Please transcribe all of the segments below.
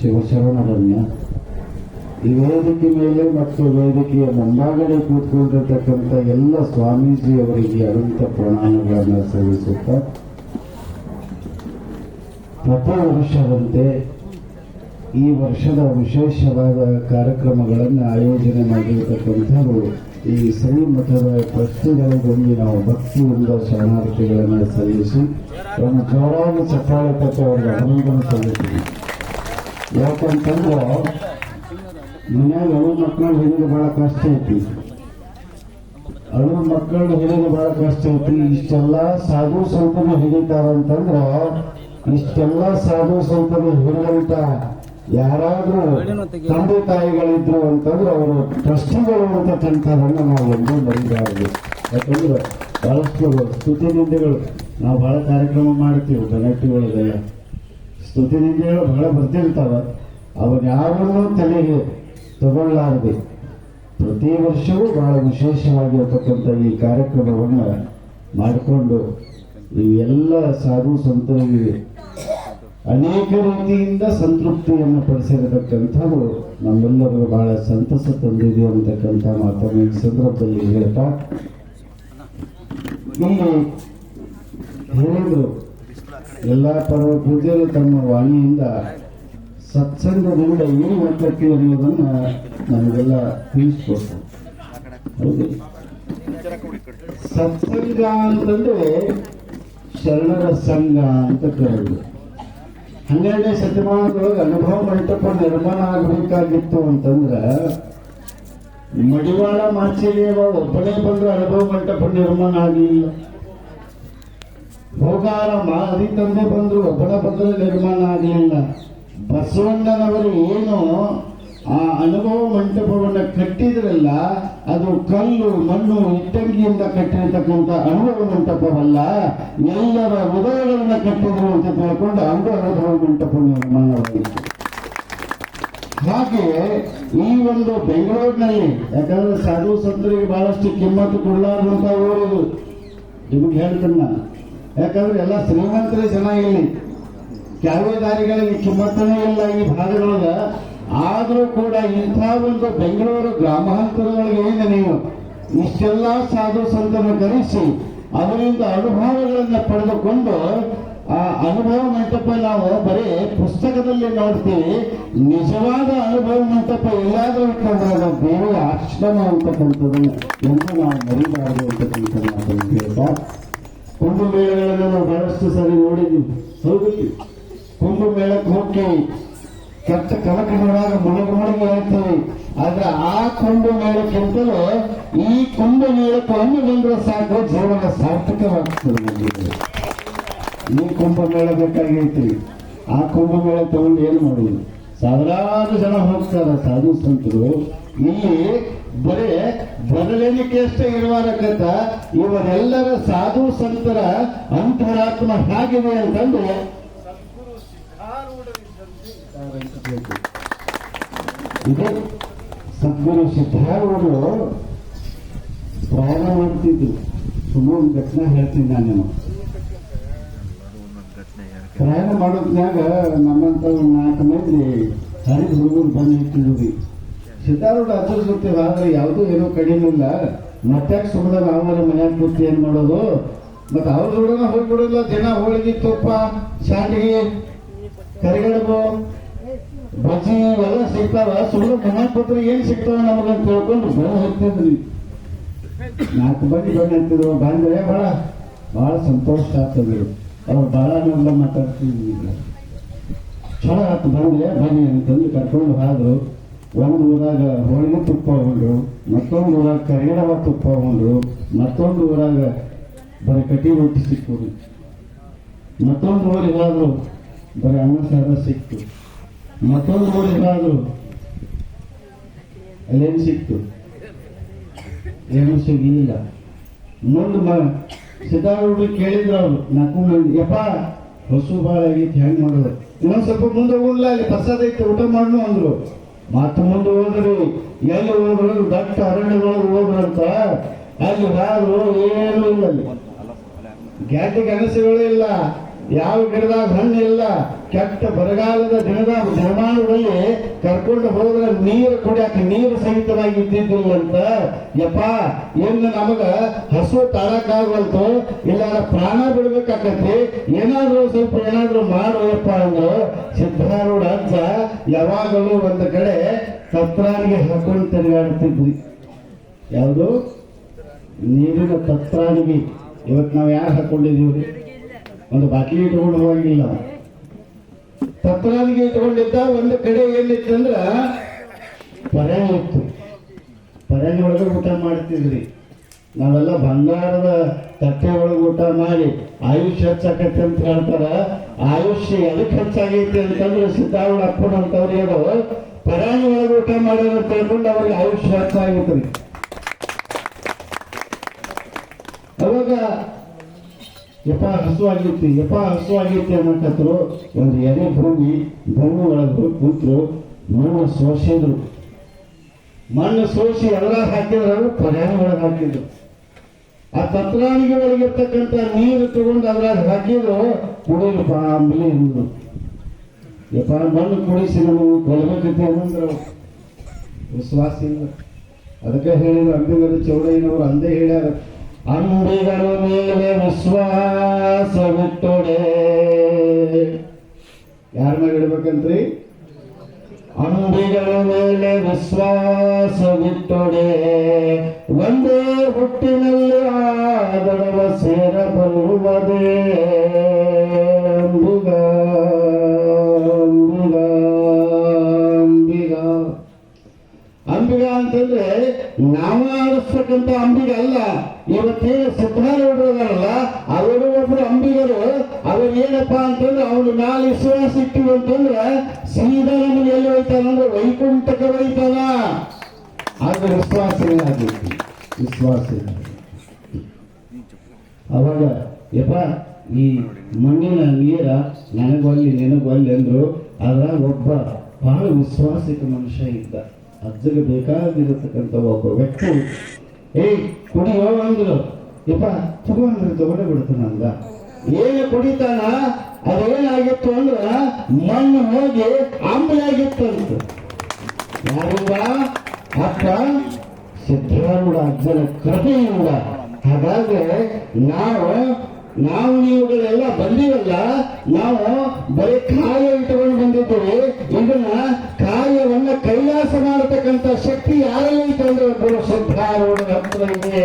ಶಿವಶರಣರನ್ನ ಈ ವೇದಿಕೆ ಮೇಲೆ ಮತ್ತು ವೇದಿಕೆಯ ಮುಂಭಾಗಡೆ ಕೂತ್ಕೊಂಡಿರ್ತಕ್ಕಂಥ ಎಲ್ಲ ಸ್ವಾಮೀಜಿ ಅವರಿಗೆ ಅನಂತ ಪ್ರಣಾಮಗಳನ್ನು ಸಲ್ಲಿಸುತ್ತಾ, ಪ್ರತಿ ವರ್ಷದಂತೆ ಈ ವರ್ಷದ ವಿಶೇಷವಾದ ಕಾರ್ಯಕ್ರಮಗಳನ್ನು ಆಯೋಜನೆ ಮಾಡಿರತಕ್ಕಂಥವರು ಈ ಶ್ರೀಮಠದ ಟ್ರಸ್ಟಿಗಳಿಗೊಂದು ನಾವು ಭಕ್ತಿಯಿಂದ ಶರಣಾರ್ಥಿಗಳನ್ನು ಸಲ್ಲಿಸಿ ಒಂದು ಜೋರಾಗಿ ಚಪ್ಪಾಳೆ ತಟ್ಟಿ ಅವರಿಗೆ ಅಭಿನಂದನೆ ಸಲ್ಲಿಸ್ತೀವಿ. ಯಾಕಂತಂದ್ರೆ ಮನ್ಯಾಗ ಅಳು ಮಕ್ಕಳು ಹಿಡಿದು ಬಹಳ ಕಷ್ಟ ಐತಿ. ಅಳು ಮಕ್ಕಳು ಹಿಡಿದು ಬಹಳ ಕಷ್ಟ ಐತಿ. ಇಷ್ಟೆಲ್ಲ ಸಾಧು ಸಂತರು ಹಿಡಿತಾರಂತಂದ್ರ ಇಷ್ಟೆಲ್ಲ ಸಾಧು ಸಂತರು ಹಿಡಿದಂತ ಯಾರಾದ್ರೂ ತಂದೆ ತಾಯಿಗಳಿದ್ರು ಅಂತಂದ್ರೆ ಅವರು ಟ್ರಸ್ಟಿಗಳು ಅಂತಕ್ಕಂಥದನ್ನು ನಾವು ಎಂದೂ ಮರಿಬಾರದು. ಯಾಕಂದ್ರೆ ಬಹಳಷ್ಟು ಸ್ತುತಿ ನಿಂದೆಗಳು ನಾವು ಬಹಳ ಕಾರ್ಯಕ್ರಮ ಮಾಡ್ತೀವಿ. ಗಣಟಿಗಳಿಗೆಲ್ಲ ಸ್ತುತಿ ನಿಂದೆಗಳು ಬಹಳ ಬರ್ತಿರ್ತಾವ. ಅವನ್ಯಾವನ್ನೂ ತಲೆಗೆ ತಗೊಳ್ಳಾರದೆ ಪ್ರತಿ ವರ್ಷವೂ ಬಹಳ ವಿಶೇಷವಾಗಿರತಕ್ಕಂಥ ಈ ಕಾರ್ಯಕ್ರಮವನ್ನು ಮಾಡಿಕೊಂಡು ಈ ಎಲ್ಲ ಸಾಧು ಸಂತರಿಗೆ ಅನೇಕ ರೀತಿಯಿಂದ ಸಂತೃಪ್ತಿಯನ್ನು ಪಡಿಸಿರತಕ್ಕಂಥವು ನಮ್ಮೆಲ್ಲರಿಗೂ ಬಹಳ ಸಂತಸ ತಂದಿದೆ ಅಂತಕ್ಕಂಥ ಮಾತನ್ನು ಈ ಸಂದರ್ಭದಲ್ಲಿ ಹೇಳ್ತಾ, ಇಲ್ಲಿ ಹೇಳಿದ್ರು ಎಲ್ಲ ಪರ್ವ ಪೂಜೆಗಳು ತಮ್ಮ ವಾಣಿಯಿಂದ ಸತ್ಸಂಗದಿಂದ ಏನು ಮಟ್ಟಕ್ಕೆ ಅನ್ನೋದನ್ನು ನಮಗೆಲ್ಲ ತಿಳಿಸ್ಕೊಡ್ತಾರೆ. ಹೌದು, ಸತ್ಸಂಗ ಅಂತಂದ್ರೆ ಶರಣರ ಸಂಘ ಅಂತ ಕರೆಯುವುದು. 12ನೇ ಶತಮಾನದೊಳಗೆ ಅನುಭವ ಮಂಟಪ ನಿರ್ಮಾಣ ಆಗಬೇಕಾಗಿತ್ತು ಅಂತಂದ್ರೆ ಮಡಿವಾಳ ಮಾಚಿದೇವ ಒಬ್ಬನೇ ಬಂದು ಅನುಭವ ಮಂಟಪ ನಿರ್ಮಾಣ ಆಗಲಿಲ್ಲ. ಹೋಗಾರ ಮಾದಿ ತಂದೆ ಬಂದ್ರು ಒಬ್ಬನ ಬಂದ್ರೆ ನಿರ್ಮಾಣ ಆಗಲಿಲ್ಲ. ಬಸವಣ್ಣನವರು ಏನು ಆ ಅನುಭವ ಮಂಟಪವನ್ನು ಕಟ್ಟಿದ್ರಲ್ಲ, ಅದು ಕಲ್ಲು ಮಣ್ಣು ಇಟ್ಟಂಗಿಯಿಂದ ಕಟ್ಟಿರತಕ್ಕಂಥ ಅನುಭವ ಮಂಟಪವಲ್ಲ, ಎಲ್ಲರ ಹೃದಯಗಳನ್ನ ಕಟ್ಟಿದ್ರು ಅಂತ ತಿಳ್ಕೊಂಡು ಅದು ಅನುಭವ ಮಂಟಪ ನಿರ್ಮಾಣವಾಗಿತ್ತು. ಹಾಗೆ ಈ ಒಂದು ಬೆಂಗಳೂರಿನಲ್ಲಿ, ಯಾಕಂದ್ರೆ ಸಾಧು ಸಂತರಿಗೆ ಬಹಳಷ್ಟು ಕಿಮ್ಮತ್ತು ಕೊಡಲಾರ್ದಂತ ಊರು ನಿಮ್ಗೆ ಹೇಳ್ತೇನೆ ನಾನು. ಯಾಕಂದ್ರೆ ಎಲ್ಲ ಶ್ರೀಮಂತರ ಜನ ಇಲ್ಲಿ, ಕ್ಯಾವೇದಾರಿಗಳಿಗೆ ಕಿಮ್ಮತ್ತನೇ ಇಲ್ಲ ಈ ಭಾಗದೊಳಗ. ಆದರೂ ಕೂಡ ಇಂಥ ಒಂದು ಬೆಂಗಳೂರು ಗ್ರಾಮಾಂತರಗಳಿಗೆ ಏನು ನೀವು ಇಷ್ಟೆಲ್ಲ ಸಾಧು ಸಂತರನ್ನು ಕರೆಸಿ ಅವರಿಂದ ಅನುಭವಗಳನ್ನು ಪಡೆದುಕೊಂಡು ಆ ಅನುಭವ ಮಂಟಪ ನಾವು ಬರೀ ಪುಸ್ತಕದಲ್ಲಿ ನೋಡ್ತೀವಿ. ನಿಜವಾದ ಅನುಭವ ಮಂಟಪ ಎಲ್ಲಾದರೂ ಇಟ್ಟಂದ್ರೆ ಬೇರೆ ಆಶ್ರಮ ಅಂತಕ್ಕಂಥದ್ದನ್ನು ಎಂದು ನಾವು ಮರಿಬಾರದು ಅಂತಕ್ಕಂಥ ಮಾತನ್ನು ಹೇಳ್ತಾ, ಕುಂಭಮೇಳಗಳನ್ನು ನಾವು ಬಹಳಷ್ಟು ಸರಿ ನೋಡಿದ್ವಿ. ಹೌದು, ಕುಂಭಮೇಳಕ್ಕೆ ಹೋಗಿ ಕೆಟ್ಟ ಕಲಕಗಳಾಗ ಮುಳುಗಿ ಹೇಳ್ತೀವಿ. ಆದ್ರೆ ಆ ಕುಂಭಮೇಳಕ್ಕಿಂತಲೂ ಈ ಕುಂಭಮೇಳಕ್ಕೆ ಒಮ್ಮೆ ಬಂದ್ರೆ ಸಾಕು, ಜೀವನ ಸಾರ್ಥಕವಾಗ್ತದೆ. ಈ ಕುಂಭಮೇಳ ಬೇಕಾಗೈತಿ. ಆ ಕುಂಭಮೇಳ ತಗೊಂಡು ಏನು ಮಾಡುವುದು? ಸಾವಿರಾರು ಜನ ಹೋಗ್ತಾರೆ ಸಾಧು ಸಂತರು. ಇಲ್ಲಿ ಬರೇ ಬದಲೇನಿಕೆ ಅಷ್ಟೇ ಇರುವಾರಕ್ಕಂತ ಇವರೆಲ್ಲರ ಸಾಧು ಸಂತರ ಅಂತರಾತ್ಮ ಹೇಗಿದೆ ಅಂತಂದ್ರೆ ಇದು ಸದ್ಗುರು ಸಿದ್ಧಾರೂಢರು ಪ್ರಯಾಣ ಮಾಡ್ತಿದ್ರು. ಸುಮ್ಮನೆ ಒಂದು ಘಟನೆ ಹೇಳ್ತೀನಿ ನಾನು. ಪ್ರಯಾಣ ಮಾಡೋದ್ನಾಗ ನಮ್ಮಂತ 4 ಮಂದಿ ಹರಿದ ಹುಡುಗರು ಬಂದು ಇಟ್ಟಿದ್ವಿ. ಸಿದ್ಧಾರೂಢ ಆಚರಿಸುತ್ತೇವೆ, ಆದ್ರೆ ಯಾವುದೂ ಏನೋ ಕಡಿಮೆ ಇಲ್ಲ. ಮತ್ತೆ ಸುಮ್ಮನೆ ನಾವು ಮನ್ಯಾಗ ಕೂತಿ ಏನ್ ಮಾಡೋದು? ಮತ್ತೆ ಅವ್ರ ಕೂಡ ಹೋಗ್ಬಿಡೋಲ್ಲ. ದಿನ ಹೋಳಿಗೆ, ತುಪ್ಪ, ಶಾಂಡಿಗೆ, ಕರಿಗಡುಬು, ಬಜ್ಜಿ ಇವೆಲ್ಲ ಸಿಗ್ತಾವ. ಸುಮ್ಮನೆ ಮನ್ಯಾಗ ಕೂತ್ರೆ ಏನ್ ಸಿಗ್ತಾವ ನಮಗಂತ ತಿಳ್ಕೊಂಡು ಬಂದು ಹೋಗ್ತಿದ್ವಿ. 4 ಮಂದಿ ಬಂದು ಅಂತಿದ್ರು. ಬಂದ್ರೆ ಬಹಳ ಸಂತೋಷ ಆಗ್ತದೆ. ಅವ್ರು ಬಹಳ ಎಲ್ಲ ಮಾತಾಡ್ತಿದ್ವಿ. ಚಲೋ ಆಯ್ತು, ಬಂದ್ರೆ ಬನ್ನಿ ಅಂತಂದು ಕರ್ಕೊಂಡು ಹೋದ್ರು. ಒಂದು ಊರಾಗ ಹೋಳಿಗೆ ತುಪ್ಪ ಉಂಡ್ರು, ಮತ್ತೊಂದು ಊರಾಗ ಕರಿಗಡಬ ತುಪ್ಪ ಉಂಡ್ರು, ಮತ್ತೊಂದು ಊರಾಗ ಬರೀ ಕಟ್ಟಿ ರೊಟ್ಟಿ ಸಿಕ್ಕೋದು, ಮತ್ತೊಂದು ಊರಿಗೆ ಹೋದ್ರು ಬರೀ ಅನ್ನ ಸಾರ ಸಿಕ್ತು, ಮತ್ತೊಂದು ಊರಿಗೆ ಹೋದ್ರು ಅಲ್ಲೇನು ಸಿಕ್ತು? ಏನು ಸಿಗಲಿಲ್ಲ. ಮುಂದೆ ಸಿದ್ಧಾರೂಢರು ಕೇಳಿದ್ರು ಅವ್ರು 4 ಮಂದಿ, ಯಪ್ಪ ಹಸು ಭಾಳ ಆಗೈತಿ, ಹೆಂಗ್ ಮಾಡೋದು? ಇನ್ನೊಂದ್ ಸ್ವಲ್ಪ ಮುಂದೆ ಹೋಗ್ಲ, ಅಲ್ಲಿ ಪ್ರಸಾದ ಐತೆ, ಊಟ ಮಾಡ್ನು ಅಂದ್ರು. ಮತ್ತೆ ಮುಂದೆ ಹೋದ್ರಿ. ಎಲ್ಲಿ ಹೋದ್ರು? ದಟ್ಟ ಅರಣ್ಯದೊಳಗೆ ಹೋದ್ರಂತ. ಅಲ್ಲಿ ಯಾರು ಏನೂ ಇಲ್ಲ, ಅಲ್ಲಿ ಗ್ಯಾಟಿ ಗಣಸುಗಳು ಇಲ್ಲ, ಯಾವ ಗಿಡದಾಗ ಹಣ್ಣಿಲ್ಲ, ಕೆಟ್ಟ ಬರಗಾಲದ ದಿನಮಾನಗಳಲ್ಲಿ ಕರ್ಕೊಂಡು ಹೋದ್ರೆ ನೀರು ಕುಡಿಯಕ್ಕೆ ನೀರು ಸಹಿತವಾಗಿ ಇದ್ದಿದ್ದಿಲ್ಲ ಅಂತ. ಯಪ್ಪ ಇನ್ನು ನಮಗ ಹಸು ತಾಳಕ್ಕಾಗಲ್ತು, ಇಲ್ಲ ಪ್ರಾಣ ಬಿಡ್ಬೇಕಾಕತಿ, ಏನಾದ್ರೂ ಮಾಡುವಪ್ಪ ಅಂದ್ರು ಸಿದ್ಧಾರೂಢ ಅಜ್ಜ ಯಾವಾಗಲೂ ಒಂದು ಕಡೆ ತತ್ರಾಣಿಗೆ ಹಾಕೊಂಡು ತಿರುಗಾಡ್ತಿದ್ರಿ. ಯಾವುದು? ನೀರಿನ ತತ್ರಾಣಿಗೆ. ಇವತ್ತು ನಾವು ಯಾರು ಹಾಕೊಂಡಿದೀವ್ರಿ? ಒಂದು ಬಾಟ್ಲಿ ಇಟ್ಕೊಂಡು ಹೋಗಿಲ್ಲ, ತತ್ರಾಣಿಗೆ ಇಟ್ಕೊಂಡಿದ್ದ. ಒಂದು ಕಡೆ ಏನಿತ್ತಂದ್ರ ಪರ್ಯಾಯ ಇತ್ತು, ಪರ್ಯಾಯ ಒಳಗೆ ಊಟ ಮಾಡ್ತಿದ್ರಿ. ನಾವೆಲ್ಲ ಬಂಗಾರದ ತಟ್ಟೆ ಒಳಗೆ ಊಟ ಮಾಡಿ ಆಯುಷ್ಯ ಹೆಚ್ಚಾಕೈತಿ ಅಂತ ಹೇಳ್ತಾರ. ಆಯುಷ್ಯ ಎದಕ್ಕೆ ಹೆಚ್ಚಾಗೈತಿ ಅಂತಂದ್ರೆ ಸಿದ್ಧಾರೂಢ ಅಪ್ಪನಂತವ್ರಿ ಅದು ಪರ್ಯಾಯ ಒಳಗೆ ಊಟ ಮಾಡ್ಯಾರ ಅಂತ ಹೇಳ್ಕೊಂಡು ಅವ್ರಿಗೆ ಆಯುಷ್ಯ ಹೆಚ್ಚಾಗಿತ್ರಿ. ಅವಾಗ ಯಪ್ಪ ಹಸುವಾಗೈತಿ ಅನ್ನಕತ್ರು. ಒಂದು ಎಡೆ ಭೂಮಿ ಒಳಗೆ ಕೂತ್ರು, ಮಣ್ಣು ಸೋಸಿದ್ರು. ಮಣ್ಣು ಸೋಸಿ ಅದ್ರಾಗ ಹಾಕಿದ್ರು, ಪರ್ಯಾಯ ಒಳಗೆ ಹಾಕಿದ್ರು. ಆ ತತ್ರಾಣಿಗೆ ಒಳಗಿರ್ತಕ್ಕಂಥ ನೀರು ತಗೊಂಡು ಅದ್ರಾಗ ಹಾಕಿದ್ರು, ಕುಡಿಯಲು ಅಂಬಲಿ ಅಂದ್ರು. ಯಪ್ಪ ಮಣ್ಣು ಕುಡಿಸಿ ನಮಗೆ ಕೊಲ್ಬೇಕೈತಿ ಅನ್ನಂದ್ರು ವಿಶ್ವಾಸ ಇಲ್ಲ. ಅದಕ್ಕೆ ಹೇಳಿದ್ರು ಅಂಬಿಗರು ಚೌಡಯ್ಯನವರು ಅಂದೇ ಹೇಳ್ಯಾರ, ಅಂಬಿಗರ ಮೇಲೆ ವಿಶ್ವಾಸವಿಟ್ಟೊಡೆ. ಯಾರ ಮೇಲೆ ಇಡ್ಬೇಕಂತ್ರಿ? ಅಂಬಿಗರ ಮೇಲೆ ವಿಶ್ವಾಸವಿಟ್ಟೊಡೆ, ಒಂದೇ ಹುಟ್ಟಿನಲ್ಲಿ ಆದಡವ ಸೇರಬಲ್ಲುವುದೇ. ಅಂಬಿಗ ಅಂಬಿಗ ಅಂಬಿಗ ಅಂಬಿಗ ಅಂತಂದ್ರೆ ನಾವ ಆಡಿಸ್ತಕ್ಕಂಥ ಅಂಬಿಗ ಅಲ್ಲ. ಇವತ್ತೇನು ಸಿದ್ಧಾರೂಢರಲ್ಲ, ಅವರು ಒಬ್ರು ಅಂಬಿಗರು. ಅವ್ರು ಏನಪ್ಪ ಅಂತಂದ್ರೆ ಅವ್ರ ಮ್ಯಾಲ ವಿಶ್ವಾಸ ಇಟ್ಟಿವಿ ಅಂತಂದ್ರೆ ಸೀದಾ ನಮಗೆ ಎಲ್ಲಿ ಹೋಯ್ತಾನಂದ್ರೆ ವೈಕುಂಠಕ್ಕೆ ಹೋಯ್ತಾನ. ಆದ್ರೆ ವಿಶ್ವಾಸ ಏನಾಗೈತಿ? ವಿಶ್ವಾಸ ಅವಾಗ ಯಪ್ಪ ಈ ಮಣ್ಣಿನ ನೀರ ನನಗೊಲ್ಲಿ ನಿನಗೊಲ್ಲಿ ಅಂದ್ರು. ಅದ್ರಾಗ ಒಬ್ಬ ಬಹಳ ವಿಶ್ವಾಸಿಕ ಮನುಷ್ಯ ಇದ್ದ. ಅಜ್ಜಗೆ ಬೇಕಾಗಿರತಕ್ಕಂಥ ಒಬ್ಬ ವ್ಯಕ್ತಿ ಕುಡಿಯೋ ಅಂದ್ರು. ಯಪ್ಪ ತಗೊಂಡೇ ಬಿಡ್ತಾನ ಅಂದ. ಏನು ಕುಡಿತಾನ? ಅದೇನಾಗಿತ್ತು ಅಂದ್ರ ಮಣ್ಣು ಹೋಗಿ ಆಂಬಲಾಗಿತ್ತಂತ. ಯಾರಿಂದ? ಅಪ್ಪ ಸಿದ್ಧಾರೂಢ ಅಜ್ಜನ ಕೃಪೆಯಿಂದ. ಹಾಗಾದ್ರೆ ನಾವು ನೀವುಗಳೆಲ್ಲ ಬಂದಿವಲ್ಲ, ನಾವು ಬರೀ ಕಾಯ ಇಟ್ಟುಕೊಂಡು ಬಂದಿದ್ದೀವಿ. ಇದನ್ನ ಕಾಯವನ್ನ ಕೈಲಾಸ ಮಾಡತಕ್ಕಂಥ ಶಕ್ತಿ ಯಾರಲ್ಲಿ ಐತಂದ್ರೆ ಗುರು ಸಿದ್ಧಾರೂಢರ ಹತ್ರ ಇದೆ.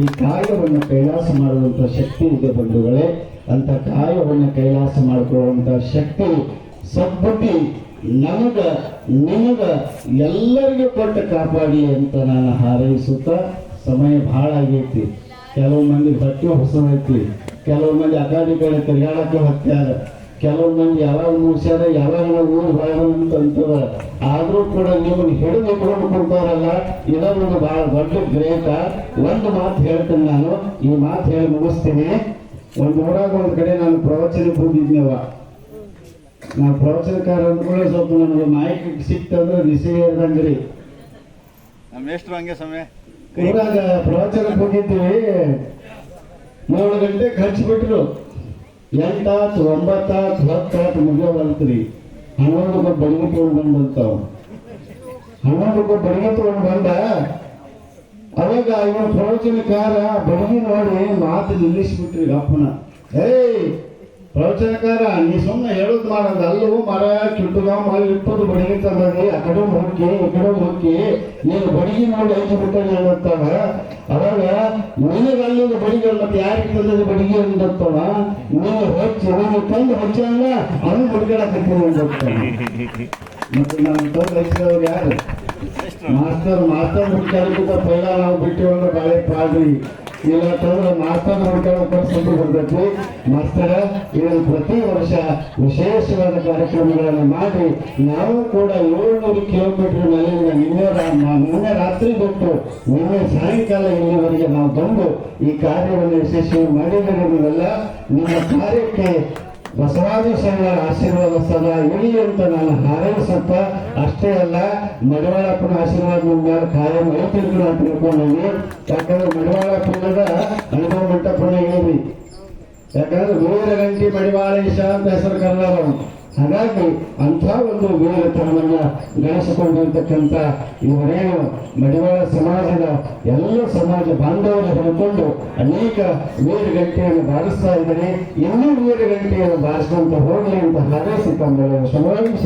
ಈ ಕಾಯವನ್ನು ಕೈಲಾಸ ಮಾಡುವಂತ ಶಕ್ತಿ ಇದೆ ಬಂಧುಗಳೇ. ಅಂತ ಕಾಯವನ್ನು ಕೈಲಾಸ ಮಾಡಿಕೊಳ್ಳುವಂತ ಶಕ್ತಿ ಸದ್ಬುದ್ಧಿ ನಮಗ ನಿಮಗ ಎಲ್ಲರಿಗೂ ಕೊಟ್ಟು ಕಾಪಾಡಿ ಅಂತ ನಾನು ಹಾರೈಸುತ್ತಾ, ಸಮಯ ಬಹಳ ಆಗೈತಿ. ಕೆಲವು ಮಂದಿ ಹೊಟ್ಟೆ ಹೊಸದೈತಿ, ಕೆಲವು ಮಂದಿ ಅಗಾಡಿ ಕಡೆ ತಿರುಗಾಡಕ್ಕೆ ಹೊತ್ಯಾರ, ಕೆಲವು ಮಂದಿ ಯಾವಾಗ ಮುಗಿಸ್ಯಾರ ಯಾವಾಗ ಊರು ಬಾಳಂತ ಅಂತಾರ. ಆದ್ರೂ ಕೂಡ ನಿಮ್ಮನ್ನು ಹಿಡಿದು ಇಟ್ಕೊಂಡು ಕೊಡ್ತಾರಲ್ಲ, ಇದೊಂದು ಬಹಳ ದೊಡ್ಡ ಗ್ರೇಟ. ಒಂದು ಮಾತು ಹೇಳ್ತೇನೆ ನಾನು, ಈ ಮಾತು ಹೇಳಿ ಮುಗಿಸ್ತೀನಿ. ಒಂದು ಊರಾಗ ಒಂದು ಕಡೆ ನಾನು ಪ್ರವಚನಕ್ಕೆ ಹೋಗಿದ್ನವ. ನಾವು ಪ್ರವಚನಕಾರ ಅಂದ್ಕೊಳ್ಳಿ ಸ್ವಲ್ಪ ನಮ್ಗೆ ಮಾಹಿತಿ ಸಿಕ್ತಂದ್ರೆ ರಿಸೀವ್ ಹೇಳ್ದಂಗ್ರಿ. ಊರಾಗ ಪ್ರವಚನಕ್ಕೆ ಹೋಗಿದ್ವಿ. 7 ಗಂಟೆಗೆ ಹಚ್ಚಿಬಿಟ್ರು. 8 ಆತು 9 ಆತು 10 ಆತು ಮುಗಿಯೋವಲ್ತ್ರಿ. 11 ರೂಪಾಯಿ ಬಡಿಗೆ ತಗೊಂಡು ಬಂದಂತಾವ. 11 ರೂಪಾಯಿ ಬಡಿಗೆ ತಗೊಂಡು ಬಂದ. ಅವಾಗ ಇವನು ಪ್ರವಚನಕಾರ ಬಡಿಗೆ ನೋಡಿ ಮಾತು ನಿಲ್ಲಿಸ್ಬಿಟ್ರಿ ಅಪ್ಪನ. ಪ್ರವಚನಕಾರ ನೀ ಸುಮ್ಮನೆ ಹೇಳೋದು ಮಾಡೋದು ಅಲ್ಲೂ ಮರ ಕಿಟ್ಟುಗ ಮಾಡಿ ಇಪ್ಪತ್ತು ಬಡಿಗೆ ತಂದಿ, ಆ ಕಡೆ ಹೋಗಿ ಈ ಕಡೆ ಹೋಗಿ ನೀನು ಬಡಿಗೆ ನೋಡಿ ಐದು ಬಿಟ್ಟ ಹೇಳುತ್ತಾವ. ಅವಾಗ ನಿನಗೆ ಅಲ್ಲಿಂದ ಬಡಿಗೆ ಮತ್ತೆ ಯಾರಿಗೆ ತಂದದ ಬಡಿಗೆ ಅಂದತ್ತವ. ನೀನು ಹೊಚ್ಚಿ ನೀನು ತಂದು ಹೊಚ್ಚಲ್ಲ ಅವನು ಬಡಿಗಳಾಕತ್ತೀನಿ ಅಂದತ್ತಾನೆ. ಮತ್ತೆ ನಾನು ತಂದು ಹಚ್ಚಿದವ್ರು ಯಾರು? ಮಾಸ್ತರ್ ಹುಡ್ಕಾಡಕ್ಕಿಂತ ಪೈಲ ನಾವು ಬಿಟ್ಟಿವಂದ್ರೆ ಬಾಳೆ ಪಾಡ್ರಿ. ಇಲ್ಲ ತಂದ್ರೆ ಮಾಸ್ತರ್ ಹುಡ್ಕಾಡೋ ಪರಿಸ್ಥಿತಿ ಬರ್ತೈತಿ. ಮಾಸ್ತರ ಇದನ್ನು ಪ್ರತಿ ವರ್ಷ ವಿಶೇಷವಾದ ಕಾರ್ಯಕ್ರಮಗಳನ್ನು ಮಾಡಿ ನಾವು ಕೂಡ 700 ಕಿಲೋಮೀಟರ್ ಮೇಲಿಂದ ನಿನ್ನೆ ರಾತ್ರಿ ಬಿಟ್ಟು ನಿನ್ನೆ ಸಾಯಂಕಾಲ ಇಲ್ಲಿವರೆಗೆ ನಾವು ಬಂದು ಈ ಕಾರ್ಯವನ್ನು ಯಶಸ್ವಿ ಮಾಡಿದರೆ ನೀವೆಲ್ಲ ನಿಮ್ಮ ಕಾರ್ಯಕ್ಕೆ ಬಸವಾದೀಶ್ವರರ ಆಶೀರ್ವಾದ ಸದಾ ಇಳಿ ಅಂತ ನಾನು ಹಾರೈಸುತ್ತ, ಅಷ್ಟೇ ಅಲ್ಲ ಮಡಿವಾಳಪ್ಪನ ಆಶೀರ್ವಾದ ನಿಮ್ಮ ಮೇಲೆ ಕಾಯಂ ಐತಿರ್ತು ನಾನು ತಿಳ್ಕೊಂಡೀನಿ. ಯಾಕಂದ್ರೆ ಮಡಿವಾಳಪ್ಪನದ ಅನುಭವ ಮಂಟಪನ ಹೇಳಿ ಯಾಕಂದ್ರೆ ವೀರಗಂಟಿ ಮಡಿವಾಳೇಶ ಅಂತ ಹೆಸರು ಕರೆದವರು. ಹಾಗಾಗಿ ಅಂಥ ಒಂದು ವೀರತನವನ್ನ ಗಳಿಸಿಕೊಂಡಿರ್ತಕ್ಕಂಥ ಇವರೇನು ಮಡಿವಾಳ ಸಮಾಜದ ಎಲ್ಲ ಸಮಾಜ ಬಾಂಧವರು ಹೊರಕೊಂಡು ಅನೇಕ ವೀರಗಂಟೆಯನ್ನು ಬಾರಿಸ್ತಾ ಇದ್ದಾರೆ. ಇನ್ನೂ ವೀರಗಂಟೆಯನ್ನು ಬಾರಿಸುವಂತ ಹೋಗಲಿ ಅಂತ ಹಾರೈಸಿ ತಮ್ಮೆಲ್ಲರ ಸಮಾವೇಶ